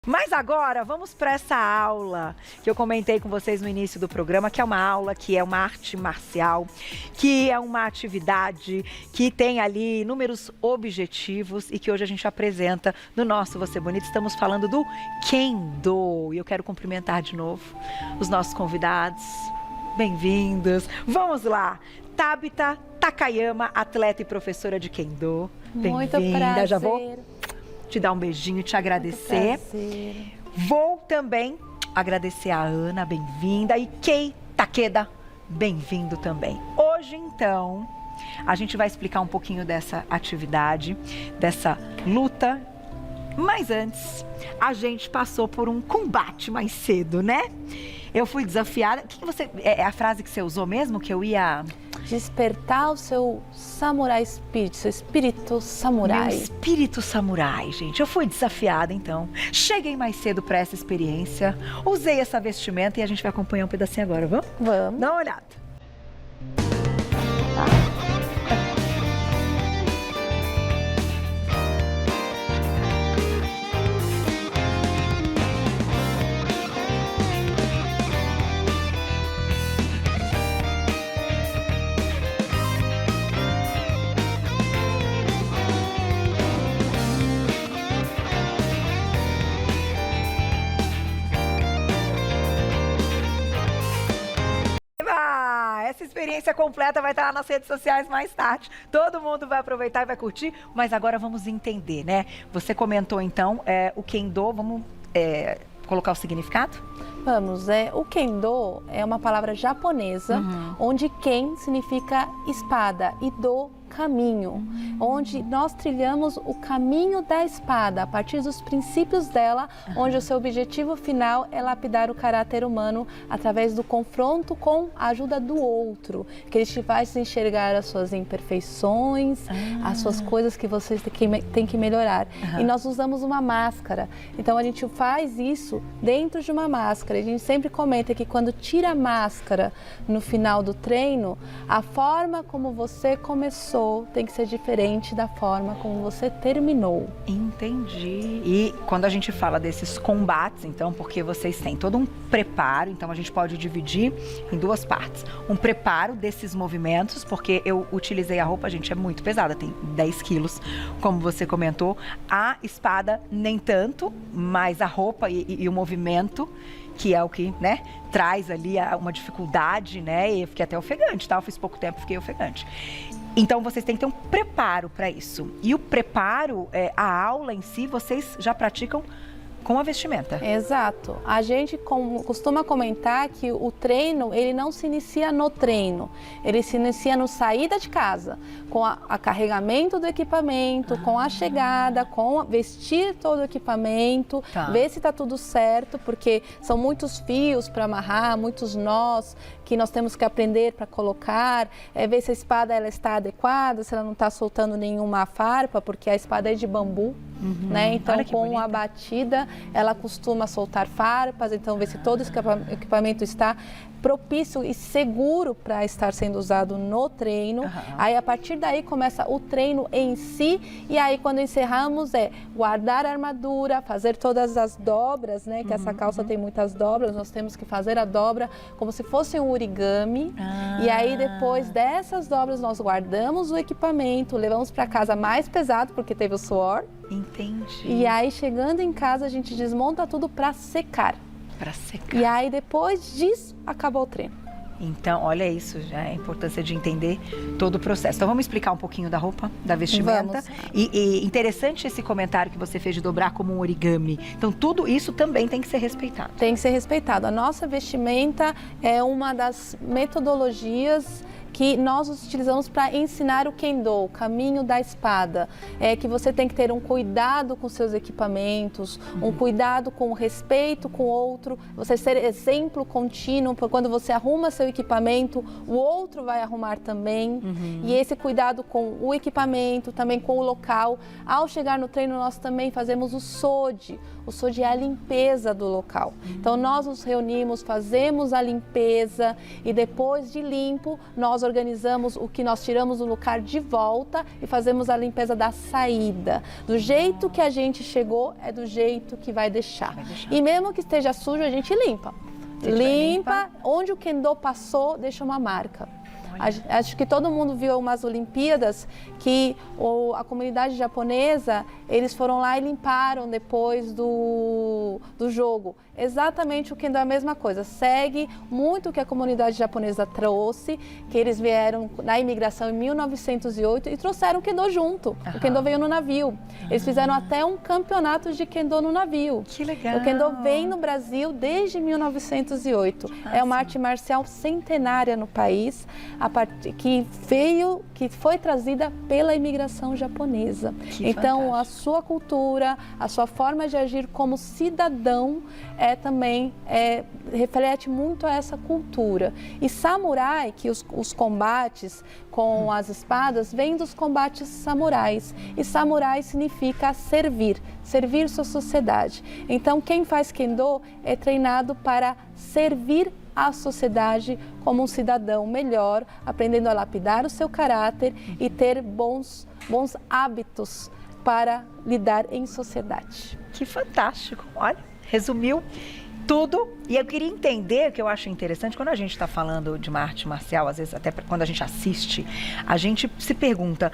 Mas agora vamos para essa aula que eu comentei com vocês no início do programa, que é uma aula que é uma arte marcial, que é uma atividade que tem ali inúmeros objetivos e que hoje a gente apresenta no nosso Você Bonito. Estamos falando do Kendo e eu quero cumprimentar de novo os nossos convidados. Bem-vindos. Vamos lá. Tabita Takayama, atleta e professora de Kendo. Muito Bem-vinda. prazer. Já vou te dar um beijinho e te agradecer. Vou também agradecer a Ana, bem-vinda, e Kei Takeda, bem-vindo também. Hoje, então, a gente vai explicar um pouquinho dessa atividade, dessa luta, mas antes, a gente passou por um combate mais cedo, né? Eu fui desafiada. O que você, é a frase que você usou mesmo, que eu ia... Despertar o seu samurai spirit, seu espírito samurai. Meu espírito samurai, gente. Eu fui desafiada, então. Cheguei mais cedo para essa experiência. Usei essa vestimenta e a gente vai acompanhar um pedacinho agora, vamos? Vamos. Dá uma olhada. Essa experiência completa vai estar lá nas redes sociais mais tarde. Todo mundo vai aproveitar e vai curtir, mas agora vamos entender, né? Você comentou então o Kendo, vamos colocar o significado? Vamos, o Kendo é uma palavra japonesa, onde Ken significa espada e Do caminho, onde nós trilhamos o caminho da espada, a partir dos princípios dela, onde o seu objetivo final é lapidar o caráter humano através do confronto com a ajuda do outro, que ele te faz enxergar as suas imperfeições, as suas coisas que você tem que melhorar. E nós usamos uma máscara, então a gente faz isso dentro de uma máscara. A gente sempre comenta que quando tira a máscara no final do treino, a forma como você começou tem que ser diferente da forma como você terminou. Entendi. E quando a gente fala desses combates, então, porque vocês têm todo um preparo, então a gente pode dividir em duas partes. Um preparo desses movimentos, porque eu utilizei a roupa, gente, é muito pesada, tem 10 quilos, como você comentou. A espada nem tanto, mas a roupa e o movimento, que é o que, né, traz ali uma dificuldade, né, e eu fiquei até ofegante, tá? Eu fiz pouco tempo, fiquei ofegante. Então, vocês têm que ter um preparo para isso. E o preparo, a aula em si, vocês já praticam com a vestimenta. Exato. A gente costuma comentar que o treino, ele não se inicia no treino. Ele se inicia no saída de casa, com a carregamento do equipamento, com a chegada, com vestir todo o equipamento, ver se está tudo certo, porque são muitos fios para amarrar, muitos nós que nós temos que aprender para colocar, ver se a espada ela está adequada, se ela não está soltando nenhuma farpa, porque a espada é de bambu, né? Então, com a batida, ela costuma soltar farpas, então ver se todo esse equipamento está propício e seguro para estar sendo usado no treino. Aí, a partir daí, começa o treino em si, e aí, quando encerramos, guardar a armadura, fazer todas as dobras, né? Que essa calça tem muitas dobras, nós temos que fazer a dobra como se fosse um origami. E aí, depois dessas dobras, nós guardamos o equipamento, levamos para casa mais pesado, porque teve o suor. Entendi. E aí, chegando em casa, a gente desmonta tudo para secar. Para secar. E aí, depois disso, acabou o treino. Então, olha isso, já é a importância de entender todo o processo. Então, vamos explicar um pouquinho da roupa, da vestimenta. E interessante esse comentário que você fez de dobrar como um origami. Então, tudo isso também tem que ser respeitado. Tem que ser respeitado. A nossa vestimenta é uma das metodologias que nós utilizamos para ensinar o Kendo, o caminho da espada. É que você tem que ter um cuidado com seus equipamentos, um cuidado com o respeito com o outro, você ser exemplo contínuo, porque quando você arruma seu equipamento, o outro vai arrumar também. E esse cuidado com o equipamento, também com o local. Ao chegar no treino, nós também fazemos o SOD. O SOD é a limpeza do local. Então, nós nos reunimos, fazemos a limpeza e depois de limpo, nós organizamos o que nós tiramos do lugar de volta e fazemos a limpeza da saída. Do jeito que a gente chegou, é do jeito que vai deixar. E mesmo que esteja sujo, a gente limpa. Limpa, onde o Kendo passou, deixa uma marca. Acho que todo mundo viu umas Olimpíadas que a comunidade japonesa, eles foram lá e limparam depois do jogo. Exatamente o Kendo é a mesma coisa, segue muito o que a comunidade japonesa trouxe, que eles vieram na imigração em 1908 e trouxeram o Kendo junto. O Kendo veio no navio. Eles fizeram até um campeonato de Kendo no navio. Que legal! O Kendo vem no Brasil desde 1908. É uma arte marcial centenária no país, que foi trazida pela imigração japonesa. Então, a sua cultura, a sua forma de agir como cidadão também reflete muito a essa cultura. E samurai, que os combates com as espadas, vêm dos combates samurais. E samurai significa servir sua sociedade. Então, quem faz Kendo é treinado para servir a sociedade como um cidadão melhor, aprendendo a lapidar o seu caráter e ter bons hábitos para lidar em sociedade. Que fantástico! Olha, resumiu tudo. E eu queria entender, o que eu acho interessante, quando a gente está falando de uma arte marcial, às vezes até quando a gente assiste, a gente se pergunta: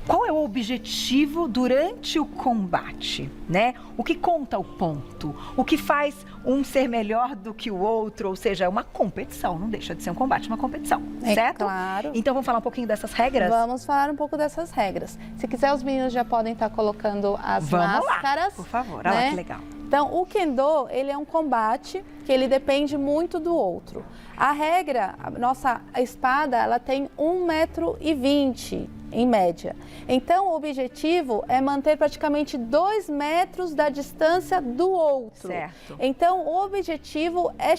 qual é o objetivo durante o combate, né? O que conta o ponto? O que faz um ser melhor do que o outro? Ou seja, é uma competição, não deixa de ser um combate, uma competição, certo? Claro. Então vamos falar um pouquinho dessas regras? Vamos falar um pouco dessas regras. Se quiser, os meninos já podem estar colocando as máscaras. Lá, por favor, né? Olha lá que legal. Então, o Kendo, ele é um combate que ele depende muito do outro. A regra, a nossa espada, ela tem 1,20 m em média. Então, o objetivo é manter praticamente 2 metros da distância do outro. Certo. Então, o objetivo é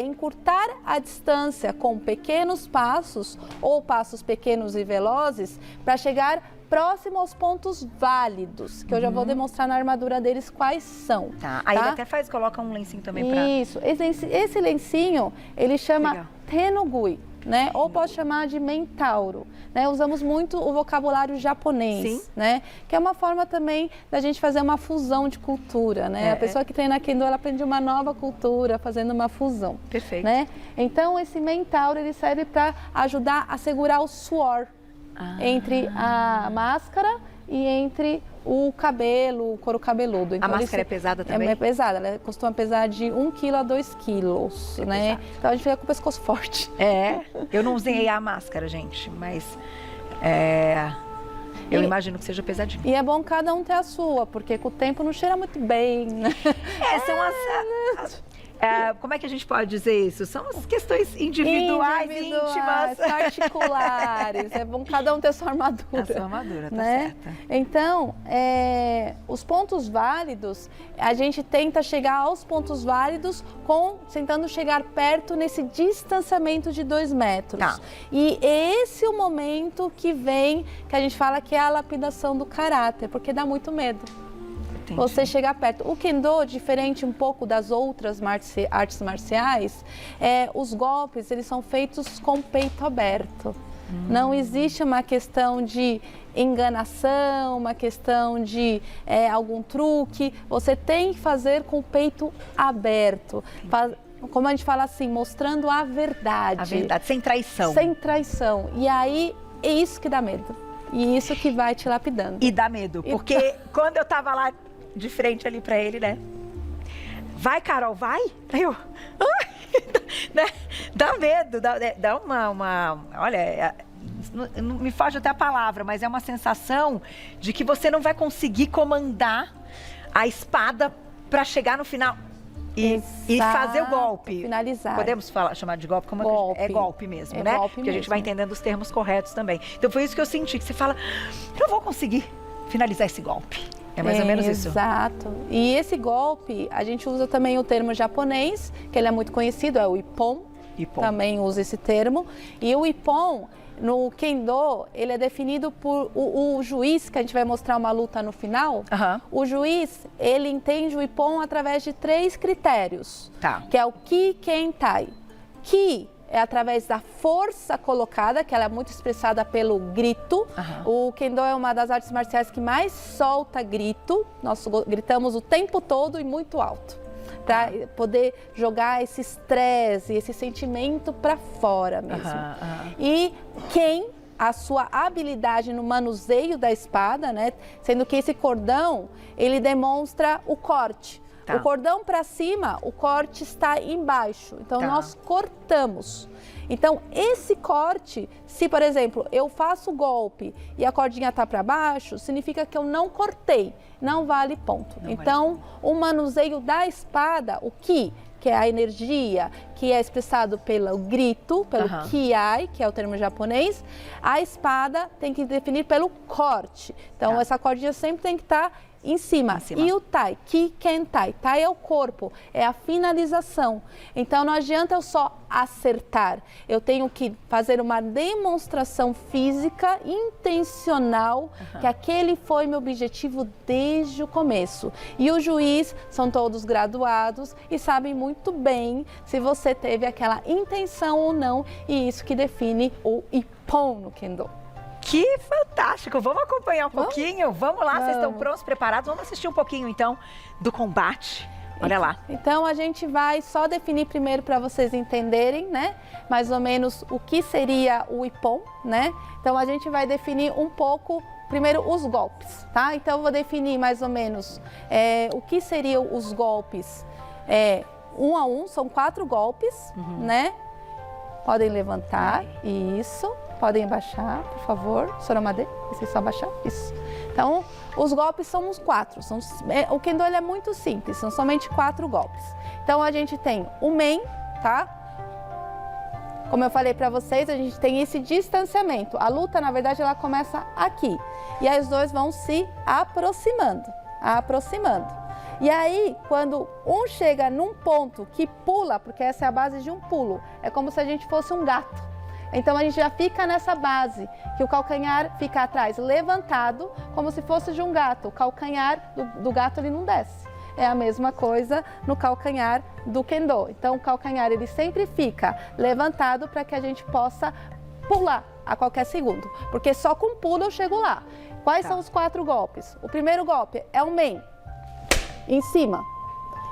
encurtar a distância com pequenos passos ou passos pequenos e velozes para chegar próximo aos pontos válidos, que eu já vou demonstrar na armadura deles quais são. Tá. Aí ele até coloca um lencinho também para... Isso. Esse lencinho, ele chama Tenugui, né? Ou pode chamar de Mentauro, né? Usamos muito o vocabulário japonês, né? Que é uma forma também da gente fazer uma fusão de cultura, né? A pessoa que treina Kendo, ela aprende uma nova cultura, fazendo uma fusão. Perfeito. Né? Então, esse Mentauro, ele serve para ajudar a segurar o suor entre a máscara e entre o cabelo, o couro cabeludo. Então, a máscara é pesada também? É pesada, ela costuma pesar de 1 kg a 2 quilos, né? Pesado. Então a gente fica com o pescoço forte. Eu não usei a máscara, gente, mas eu imagino que seja pesadinho. E é bom cada um ter a sua, porque com o tempo não cheira muito bem, né? São como é que a gente pode dizer isso? São as questões individuais e íntimas. Particulares. É bom cada um ter a sua armadura. A sua armadura, tá né? certa. Então, os pontos válidos, a gente tenta chegar aos pontos válidos tentando chegar perto nesse distanciamento de 2 metros. Tá. E esse é o momento que a gente fala que é a lapidação do caráter, porque dá muito medo. Você chegar perto. O Kendo, diferente um pouco das outras artes marciais, os golpes, eles são feitos com o peito aberto. Não existe uma questão de enganação, uma questão de algum truque. Você tem que fazer com o peito aberto. Como a gente fala assim, mostrando a verdade. A verdade, sem traição. Sem traição. E aí, é isso que dá medo. E isso que vai te lapidando. E dá medo, porque quando eu tava lá de frente ali pra ele, né? Vai, Carol, vai? Aí eu... né? Dá medo, dá uma... Olha, não me foge até a palavra, mas é uma sensação de que você não vai conseguir comandar a espada pra chegar no final e fazer o golpe. Finalizar. Podemos chamar de golpe? Como golpe. É golpe mesmo, né? Golpe Porque a gente vai entendendo os termos corretos também. Então foi isso que eu senti, que você fala, eu não vou conseguir finalizar esse golpe. É mais ou menos isso. Exato. E esse golpe, a gente usa também o termo japonês, que ele é muito conhecido, é o Ippon. Também usa esse termo. E o Ippon, no Kendo, ele é definido por o juiz, que a gente vai mostrar uma luta no final. O juiz, ele entende o Ippon através de 3 critérios. Que é o Ki, Ken, Tai. Ki é através da força colocada, que ela é muito expressada pelo grito. O Kendo é uma das artes marciais que mais solta grito. Nós gritamos o tempo todo e muito alto, para poder jogar esse estresse, esse sentimento para fora mesmo. E a sua habilidade no manuseio da espada, né? Sendo que esse cordão, ele demonstra o corte. O cordão para cima, o corte está embaixo. Então, nós cortamos. Então, esse corte, se, por exemplo, eu faço o golpe e a cordinha está para baixo, significa que eu não cortei. Não vale ponto. Então, o manuseio da espada, o ki, que é a energia, que é expressado pelo grito, pelo kiai, que é o termo japonês, a espada tem que definir pelo corte. Então, essa cordinha sempre tem que estar em cima. E o tai, ki, ken, tai. Tai é o corpo, é a finalização. Então, não adianta eu só acertar. Eu tenho que fazer uma demonstração física intencional, que aquele foi meu objetivo desde o começo. E o juiz são todos graduados e sabem muito bem se você teve aquela intenção ou não, e isso que define o ippon no Kendo. Que fantástico! Vamos acompanhar um pouquinho? Vamos lá, vocês estão prontos, preparados? Vamos assistir um pouquinho, então, do combate. Olha lá. Então, a gente vai só definir primeiro para vocês entenderem, né? Mais ou menos o que seria o ippon, né? Então, a gente vai definir um pouco, primeiro, os golpes, tá? Então, eu vou definir mais ou menos o que seriam os golpes um a um, são 4 golpes, né? Podem levantar, isso. Podem abaixar, por favor. Soramade, vocês só abaixar, isso. Então, os golpes são os 4. O Kendo ele é muito simples, são somente 4 golpes. Então, a gente tem o men, tá? Como eu falei para vocês, a gente tem esse distanciamento. A luta, na verdade, ela começa aqui. E aí os dois vão se aproximando. E aí, quando um chega num ponto que pula, porque essa é a base de um pulo, é como se a gente fosse um gato. Então, a gente já fica nessa base, que o calcanhar fica atrás, levantado, como se fosse de um gato. O calcanhar do gato, ele não desce. É a mesma coisa no calcanhar do Kendo. Então, o calcanhar, ele sempre fica levantado para que a gente possa pular a qualquer segundo. Porque só com pulo eu chego lá. Quais são os 4 golpes? O primeiro golpe é o men, em cima.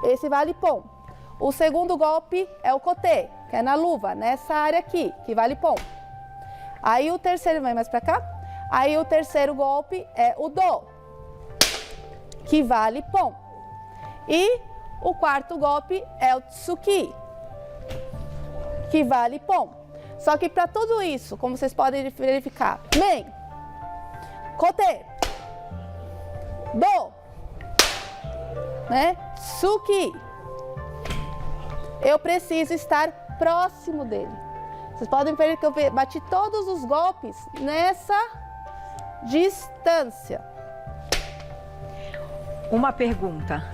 Esse vale pon. O segundo golpe é o kote, que é na luva, nessa área aqui, que vale pon. Aí o terceiro, vem mais pra cá. Aí o terceiro golpe é o do, que vale pon. E o quarto golpe é o tsuki, que vale pon. Só que para tudo isso, como vocês podem verificar, men, kote, do, né, tsuki, eu preciso estar próximo dele. Vocês podem ver que eu bati todos os golpes nessa distância. Uma pergunta.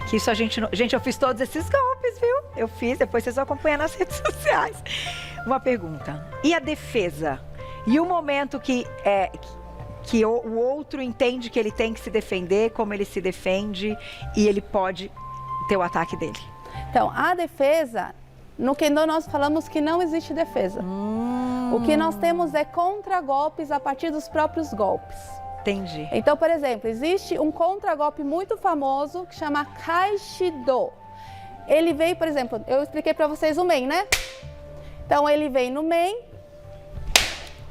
Que isso a gente... Gente, eu fiz todos esses golpes, viu? Eu fiz, depois vocês vão acompanhar nas redes sociais. Uma pergunta. E a defesa? E o momento que o outro entende que ele tem que se defender, como ele se defende, e ele pode ter o ataque dele? Então, a defesa, no Kendo nós falamos que não existe defesa. O que nós temos é contragolpes a partir dos próprios golpes. Entendi. Então, por exemplo, existe um contragolpe muito famoso que chama Kaishido. Ele veio, por exemplo, eu expliquei para vocês o men, né? Então, ele vem no men,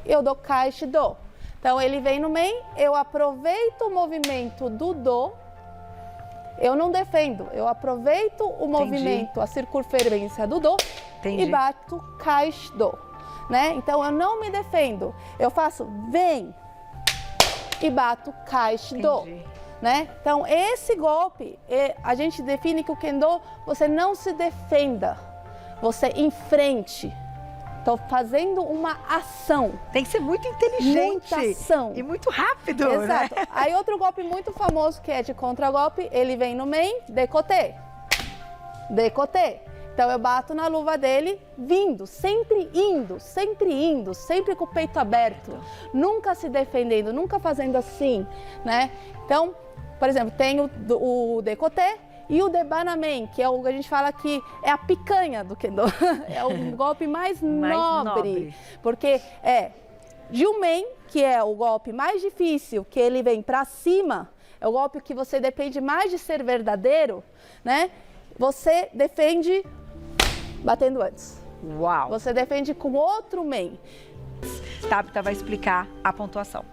eu dou Kaishido. Então, ele vem no men, eu aproveito o movimento do do. Eu não defendo, eu aproveito o movimento, a circunferência do do e bato Kaishido, né? Então, eu não me defendo, eu faço vem e bato Kaishido, né? Então, esse golpe, a gente define que o Kendo, você não se defenda, você enfrente. Estou fazendo uma ação. Tem que ser muito inteligente. Muita ação. E muito rápido, exato. Né? Aí outro golpe muito famoso que é de contragolpe, ele vem no men, decote. Decote. Então eu bato na luva dele, vindo, sempre indo, sempre com o peito aberto. Nunca se defendendo, nunca fazendo assim, né? Então, por exemplo, tem o decote E o Debanamen, que é o que a gente fala que é a picanha do Kendo, é o golpe mais nobre, porque é Jilmen, que é o golpe mais difícil, que ele vem para cima, é o golpe que você depende mais de ser verdadeiro, né? Você defende batendo antes. Uau! Você defende com outro men. Tabita vai explicar a pontuação.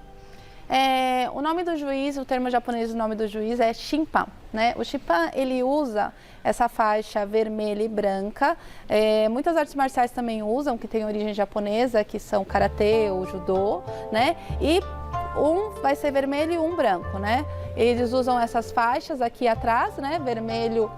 O nome do juiz, o termo japonês do nome do juiz é Shinpan, né? O Shinpan, ele usa essa faixa vermelha e branca. Muitas artes marciais também usam, que tem origem japonesa, que são karatê ou judô, né? E um vai ser vermelho e um branco, né? Eles usam essas faixas aqui atrás, né? Vermelho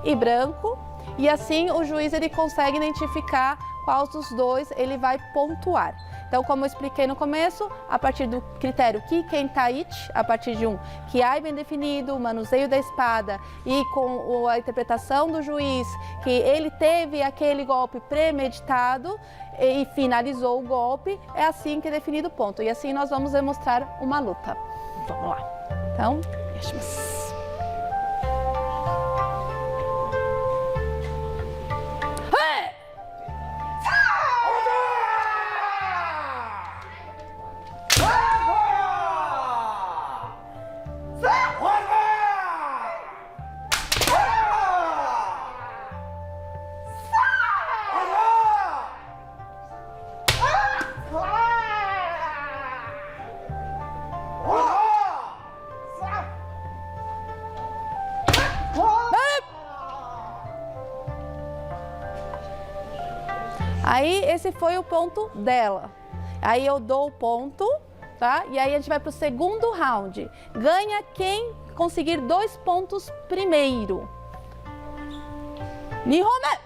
e branco. E assim o juiz ele consegue identificar qual dos dois ele vai pontuar. Então, como eu expliquei no começo, a partir do critério Kiken Taichi, a partir de um Kiai bem definido, o manuseio da espada e com a interpretação do juiz, que ele teve aquele golpe premeditado e finalizou o golpe, é assim que é definido o ponto. E assim nós vamos demonstrar uma luta. Vamos lá. Então, aí esse foi o ponto dela. Aí eu dou o ponto, tá? E aí a gente vai para o segundo round. Ganha quem conseguir 2 pontos primeiro. Nihome!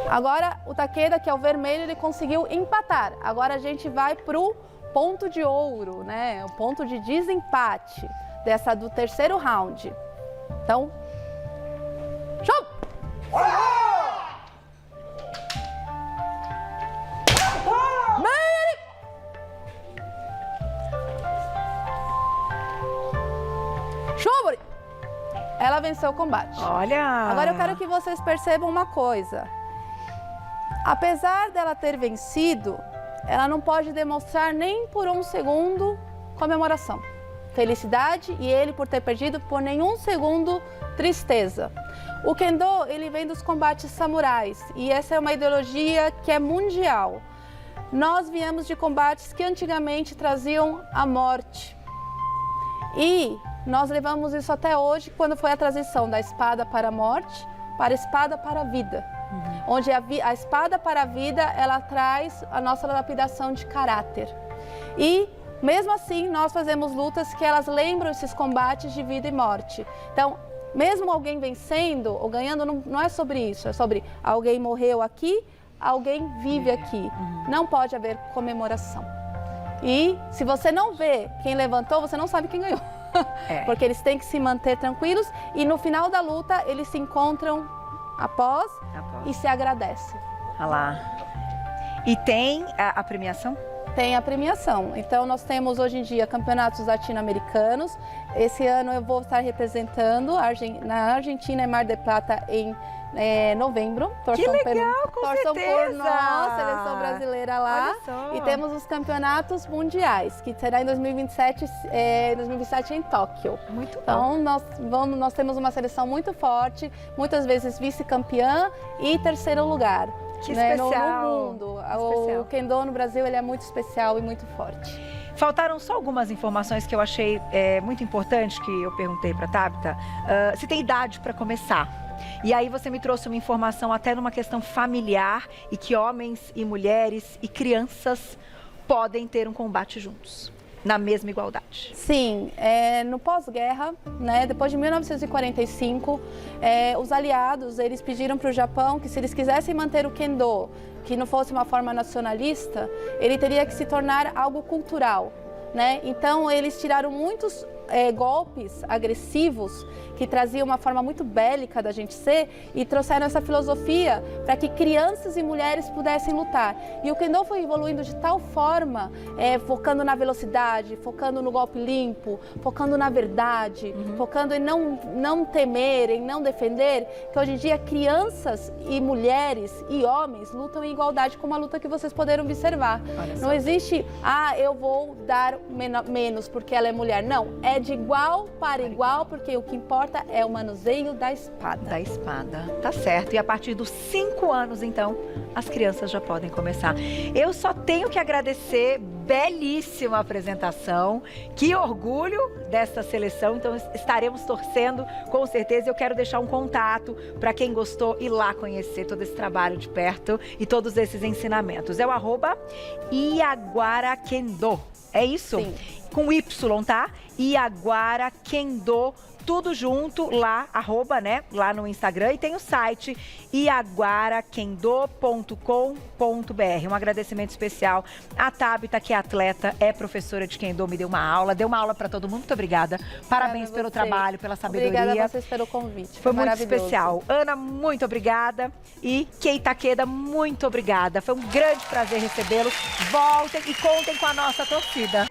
Agora o Takeda, que é o vermelho, ele conseguiu empatar. Agora a gente vai pro ponto de ouro, né? O ponto de desempate do terceiro round. Então, show! Show! Ela venceu o combate. Olha! Agora eu quero que vocês percebam uma coisa. Apesar dela ter vencido, ela não pode demonstrar nem por um segundo comemoração, felicidade, e ele por ter perdido por nenhum segundo tristeza. O Kendo, ele vem dos combates samurais e essa é uma ideologia que é mundial. Nós viemos de combates que antigamente traziam a morte e nós levamos isso até hoje, quando foi a transição da espada para a morte para a espada para a vida. Onde a espada para a vida, ela traz a nossa lapidação de caráter. E, mesmo assim, nós fazemos lutas que elas lembram esses combates de vida e morte. Então, mesmo alguém vencendo ou ganhando, não é sobre isso. É sobre alguém morreu aqui, alguém vive aqui. Não pode haver comemoração. E, se você não vê quem levantou, você não sabe quem ganhou. Porque eles têm que se manter tranquilos e, no final da luta, eles se encontram após e se agradece. Olha lá. E tem a premiação? Tem a premiação. Então, nós temos hoje em dia campeonatos latino-americanos. Esse ano eu vou estar representando na Argentina e Mar del Plata em novembro. Que legal, com torçam certeza. por nós, seleção brasileira lá. E temos os campeonatos mundiais, que será em 2027 em Tóquio. Muito bom. Então, nós temos uma seleção muito forte, muitas vezes vice-campeã e terceiro lugar. Que especial. No mundo. O Kendo no Brasil, ele é muito especial e muito forte. Faltaram só algumas informações que eu achei muito importante, que eu perguntei para a Tabita. Se tem idade para começar. E aí você me trouxe uma informação até numa questão familiar e que homens e mulheres e crianças podem ter um combate juntos, na mesma igualdade. Sim, no pós-guerra, né, depois de 1945, os aliados eles pediram para o Japão que se eles quisessem manter o Kendo, que não fosse uma forma nacionalista, ele teria que se tornar algo cultural, né? Então eles tiraram muitos golpes agressivos que traziam uma forma muito bélica da gente ser e trouxeram essa filosofia para que crianças e mulheres pudessem lutar. E o Kendo foi evoluindo de tal forma, focando na velocidade, focando no golpe limpo, focando na verdade, focando em não temer, em não defender, que hoje em dia crianças e mulheres e homens lutam em igualdade com uma luta que vocês poderam observar. Não existe, eu vou dar menos porque ela é mulher. Não, é de igual para igual, porque o que importa é o manuseio da espada. Da espada, tá certo. E a partir dos 5 anos, então, as crianças já podem começar. Eu só tenho que agradecer, belíssima apresentação. Que orgulho dessa seleção. Então, estaremos torcendo, com certeza. Eu quero deixar um contato para quem gostou ir lá conhecer todo esse trabalho de perto e todos esses ensinamentos. É o @Iaguara-Kendo. É isso? Sim. Com Y, tá? Iaguara Kendo. Tudo junto lá, @, lá no Instagram. E tem o site iaguarakendo.com.br. Um agradecimento especial à Tabita, que é atleta, é professora de Kendo, me deu uma aula para todo mundo. Muito obrigada. Parabéns pelo trabalho, pela sabedoria. Obrigada a vocês pelo convite. Foi muito especial. Ana, muito obrigada. E Kei Takeda, muito obrigada. Foi um grande prazer recebê-los. Voltem e contem com a nossa torcida.